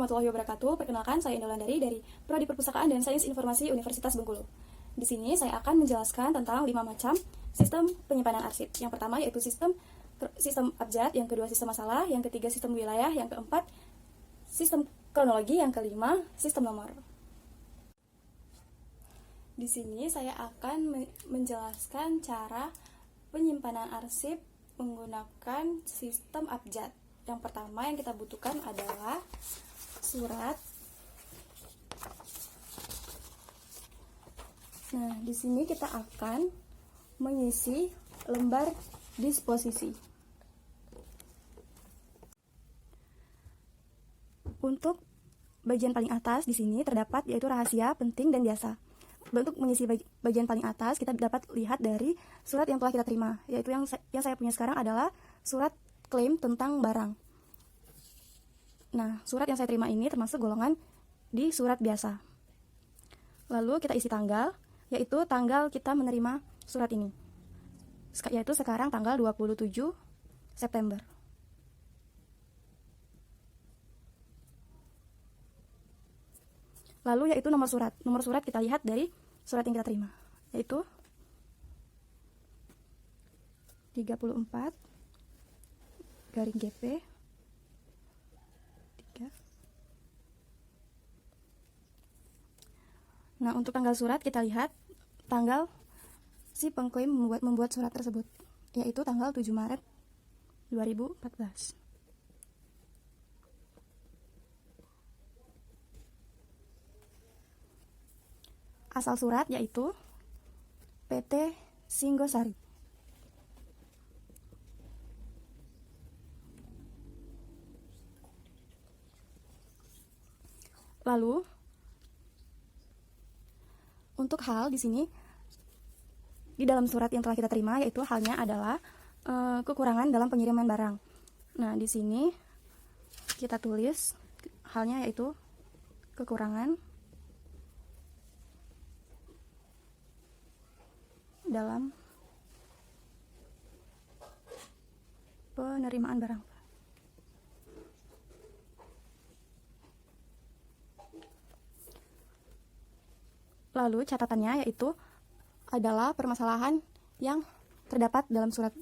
warahmatullahi wabarakatuh. Perkenalkan, saya Indah Wulandari dari Prodi Perpustakaan dan Sains Informasi Universitas Bengkulu. Di sini saya akan menjelaskan tentang 5 macam sistem penyimpanan arsip. Yang pertama yaitu sistem abjad, yang kedua sistem masalah, yang ketiga sistem wilayah, yang keempat sistem kronologi, yang kelima sistem nomor. Di sini saya akan menjelaskan cara penyimpanan arsip menggunakan sistem abjad. Yang pertama yang kita butuhkan adalah surat. Nah, di sini kita akan mengisi lembar disposisi. Untuk bagian paling atas di sini terdapat yaitu rahasia, penting, dan biasa. Untuk mengisi bagian paling atas, kita dapat lihat dari surat yang telah kita terima, yaitu yang saya punya sekarang adalah surat klaim tentang barang. Nah, surat yang saya terima ini termasuk golongan di surat biasa. Lalu kita isi tanggal, yaitu tanggal kita menerima surat ini, yaitu sekarang tanggal 27 September. Lalu yaitu nomor surat. Nomor surat kita lihat dari surat yang kita terima, yaitu 34 garing GP 3. Nah, untuk tanggal surat kita lihat tanggal si pengklaim membuat surat tersebut, yaitu tanggal 7 Maret 2014. Asal surat yaitu PT Singgosari. Lalu untuk hal di sini di dalam surat yang telah kita terima, yaitu halnya adalah kekurangan dalam pengiriman barang. Nah, di sini kita tulis halnya yaitu kekurangan dalam penerimaan barang. Lalu catatannya yaitu adalah permasalahan yang terdapat dalam surat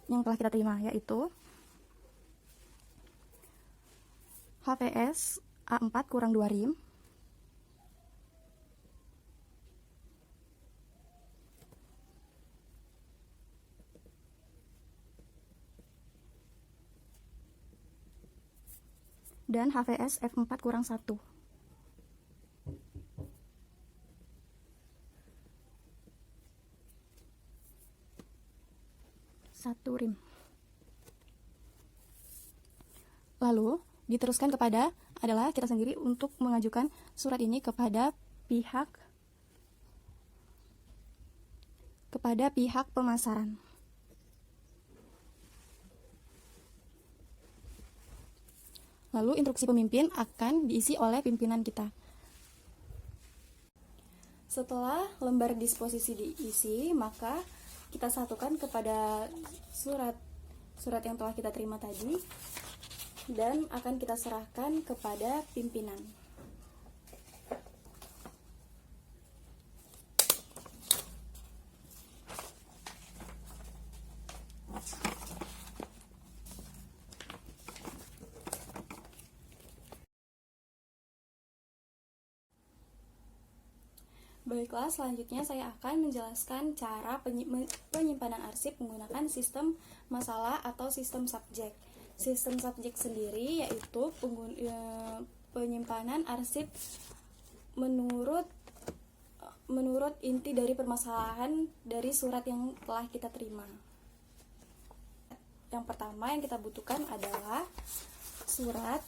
yang telah kita terima, yaitu HVS A4 kurang 2 rim, dan HVS F4 kurang 1. Satu rim. Lalu diteruskan adalah kita sendiri untuk mengajukan surat ini kepada pihak pemasaran. Lalu instruksi pemimpin akan diisi oleh pimpinan kita. Setelah lembar disposisi diisi, maka kita satukan kepada surat yang telah kita terima tadi dan akan kita serahkan kepada pimpinan. Baiklah, selanjutnya saya akan menjelaskan cara penyimpanan arsip menggunakan sistem masalah atau sistem subjek. Sistem subjek sendiri yaitu penyimpanan arsip menurut inti dari permasalahan dari surat yang telah kita terima. Yang pertama yang kita butuhkan adalah surat.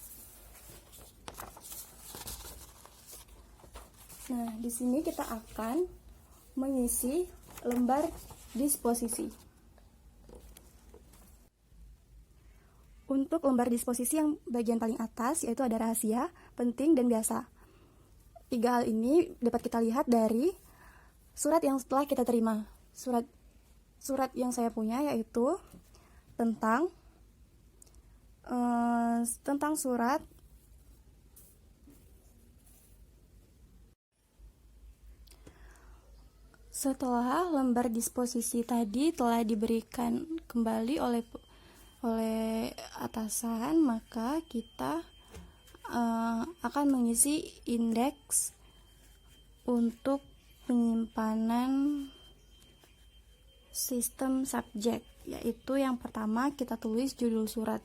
Nah, di sini kita akan mengisi lembar disposisi. Untuk lembar disposisi yang bagian paling atas yaitu ada rahasia, penting, dan biasa. 3 hal ini dapat kita lihat dari surat yang setelah kita terima. Surat yang saya punya yaitu tentang surat Setelah lembar disposisi tadi telah diberikan kembali oleh atasan, maka kita akan mengisi indeks untuk penyimpanan sistem subjek, yaitu yang pertama kita tulis judul surat.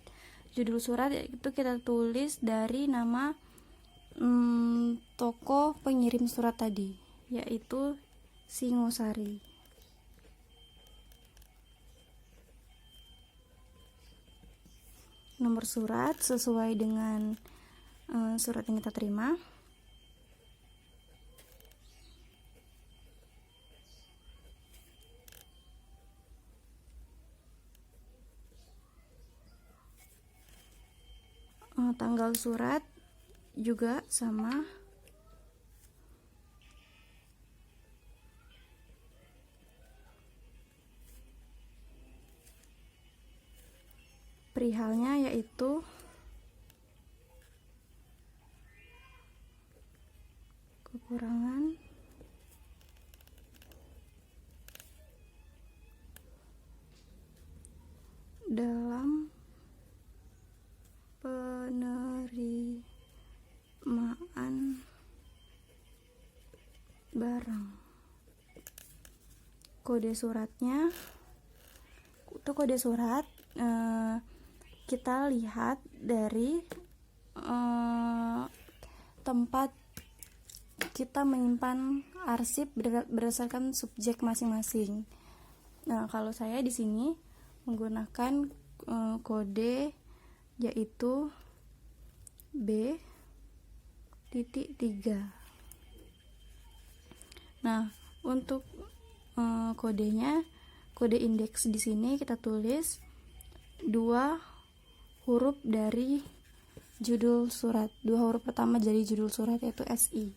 Judul surat itu kita tulis dari nama toko pengirim surat tadi, yaitu Singosari. Nomor surat sesuai dengan surat yang kita terima. Tanggal surat juga sama. Perihalnya yaitu kekurangan dalam penerimaan barang. Kode suratnya, untuk kode surat kita lihat dari tempat kita menyimpan arsip berdasarkan subjek masing-masing. Nah, kalau saya di sini menggunakan kode yaitu B.3. Nah, untuk kodenya, kode indeks di sini kita tulis 2 huruf dari judul surat. 2 huruf pertama dari judul surat yaitu SI.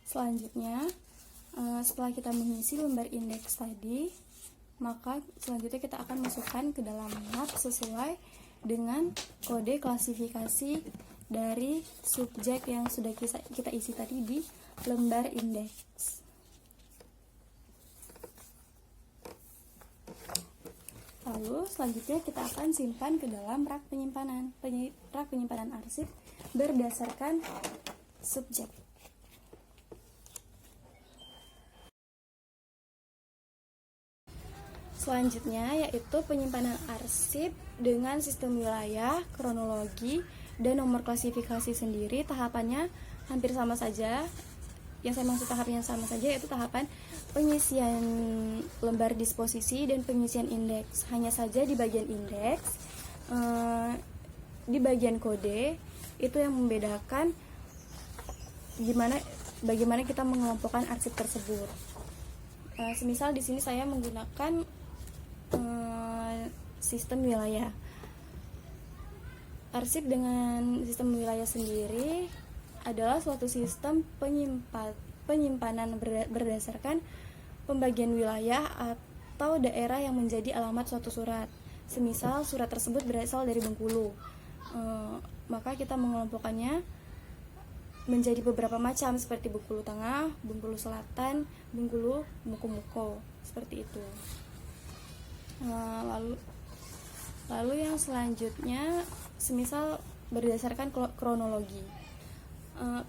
Selanjutnya, setelah kita mengisi lembar indeks tadi, maka selanjutnya kita akan masukkan ke dalam map sesuai dengan kode klasifikasi dari subjek yang sudah kita isi tadi di lembar indeks. Lalu selanjutnya kita akan simpan ke dalam rak penyimpanan arsip berdasarkan subjek. Selanjutnya yaitu penyimpanan arsip dengan sistem wilayah, kronologi, dan nomor klasifikasi sendiri. Tahapannya hampir sama saja. Yang saya maksud tahapnya sama saja yaitu tahapan pengisian lembar disposisi dan pengisian indeks. Hanya saja di bagian indeks, di bagian kode itu yang membedakan bagaimana kita mengelompokkan arsip tersebut. Semisal di sini saya menggunakan sistem wilayah. Arsip dengan sistem wilayah sendiri adalah suatu sistem penyimpanan berdasarkan pembagian wilayah atau daerah yang menjadi alamat suatu surat. Semisal surat tersebut berasal dari Bengkulu, maka kita mengelompokkannya menjadi beberapa macam seperti Bengkulu Tengah, Bengkulu Selatan, Bengkulu Muko-Muko, seperti itu. Lalu yang selanjutnya, semisal berdasarkan kronologi.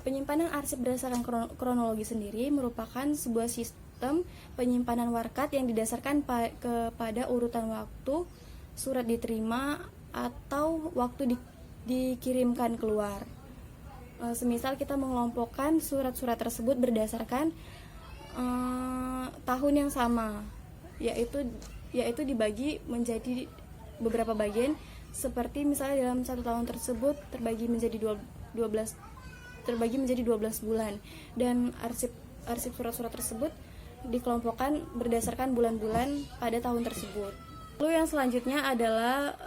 Penyimpanan arsip berdasarkan kronologi sendiri merupakan sebuah sistem penyimpanan warkat yang didasarkan kepada urutan waktu surat diterima atau waktu dikirimkan keluar. Semisal kita mengelompokkan surat-surat tersebut berdasarkan tahun yang sama, yaitu dibagi menjadi beberapa bagian, seperti misalnya dalam 1 tahun tersebut terbagi menjadi 12 bulan, dan arsip surat-surat tersebut dikelompokkan berdasarkan bulan-bulan pada tahun tersebut. Lalu yang selanjutnya adalah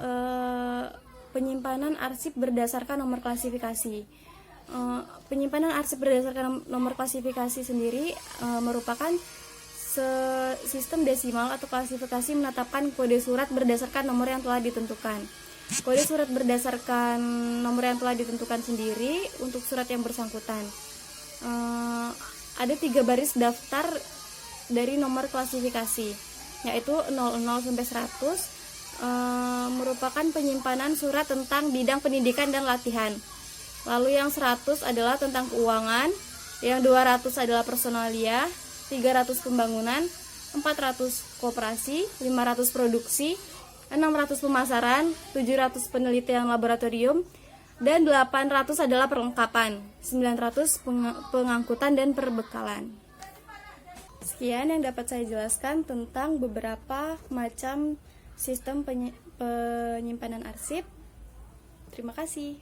penyimpanan arsip berdasarkan nomor klasifikasi. Penyimpanan arsip berdasarkan nomor klasifikasi sendiri merupakan Sistem desimal atau klasifikasi menetapkan kode surat berdasarkan nomor yang telah ditentukan. Kode surat berdasarkan nomor yang telah ditentukan sendiri untuk surat yang bersangkutan. Ada 3 baris daftar dari nomor klasifikasi, yaitu 00 sampai 100 merupakan penyimpanan surat tentang bidang pendidikan dan latihan. Lalu yang 100 adalah tentang keuangan, yang 200 adalah personalia, 300 pembangunan, 400 koperasi, 500 produksi, 600 pemasaran, 700 penelitian laboratorium, dan 800 adalah perlengkapan, 900 pengangkutan dan perbekalan. Sekian yang dapat saya jelaskan tentang beberapa macam sistem penyimpanan arsip. Terima kasih.